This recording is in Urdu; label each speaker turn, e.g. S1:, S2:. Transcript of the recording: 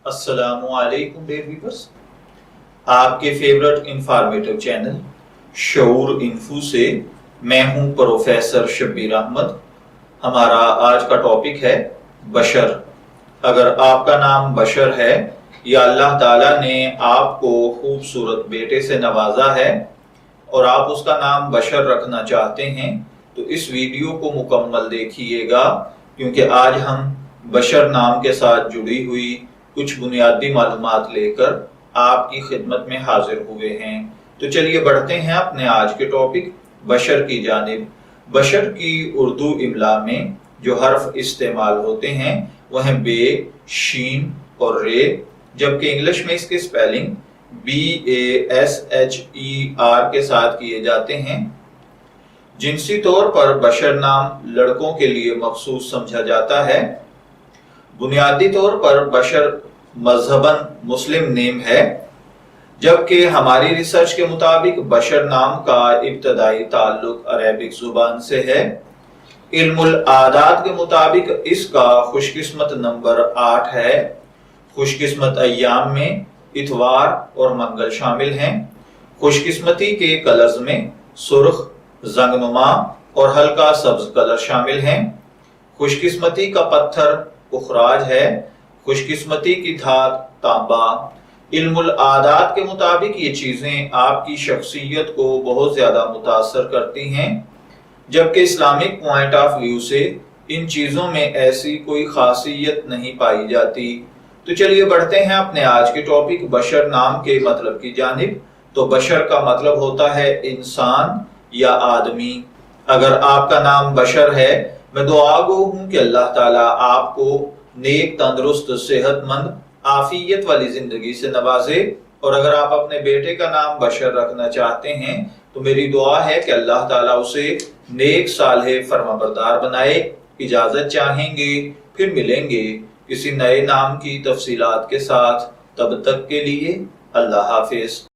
S1: السلام علیکم ڈیئر ویورز، آپ کے فیورٹ انفارمیٹو چینل شعور انفو سے میں ہوں پروفیسر شبیر احمد۔ ہمارا آج کا ٹاپک ہے بشر۔ اگر آپ کا نام بشر ہے یا اللہ تعالیٰ نے آپ کو خوبصورت بیٹے سے نوازا ہے اور آپ اس کا نام بشر رکھنا چاہتے ہیں تو اس ویڈیو کو مکمل دیکھیے گا، کیونکہ آج ہم بشر نام کے ساتھ جڑی ہوئی کچھ بنیادی معلومات لے کر آپ کی خدمت میں حاضر ہوئے ہیں۔ تو چلیے بڑھتے ہیں اپنے آج کے ٹاپک بشر کی جانب۔ بشر کی اردو املا میں جو حرف استعمال ہوتے ہیں وہ ہیں بے، شین اور رے، جبکہ انگلش میں اس کے سپیلنگ BASHER کے ساتھ کیے جاتے ہیں۔ جنسی طور پر بشر نام لڑکوں کے لیے مخصوص سمجھا جاتا ہے۔ بنیادی طور پر بشر مذہباً مسلم نیم ہے، جبکہ ہماری ریسرچ کے مطابق بشر نام کا ابتدائی تعلق عربک زبان سے ہے۔ علم العادات کے مطابق اس کا خوش قسمت نمبر 8 ہے۔ خوش قسمت ایام میں اتوار اور منگل شامل ہیں۔ خوش قسمتی کے کلرز میں سرخ، زنگنما اور ہلکا سبز کلر شامل ہیں۔ خوش قسمتی کا پتھر اخراج ہے۔ خوش قسمتی کی دھات تانبا۔ علم العادات کے مطابق یہ چیزیں آپ کی شخصیت کو بہت زیادہ متاثر کرتی ہیں، جبکہ اسلامک پوائنٹ آف ویو سے ان چیزوں میں ایسی کوئی خاصیت نہیں پائی جاتی۔ تو چلیے بڑھتے ہیں اپنے آج کے ٹاپک بشر نام کے مطلب کی جانب۔ تو بشر کا مطلب ہوتا ہے انسان یا آدمی۔ اگر آپ کا نام بشر ہے، میں دعا گو ہوں کہ اللہ تعالیٰ آپ کو نیک، تندرست، صحت مند، عافیت والی زندگی سے نوازے، اور اگر آپ اپنے بیٹے کا نام بشر رکھنا چاہتے ہیں تو میری دعا ہے کہ اللہ تعالیٰ اسے نیک، صالح، فرمانبردار بنائے۔ اجازت چاہیں گے، پھر ملیں گے کسی نئے نام کی تفصیلات کے ساتھ۔ تب تک کے لیے اللہ حافظ۔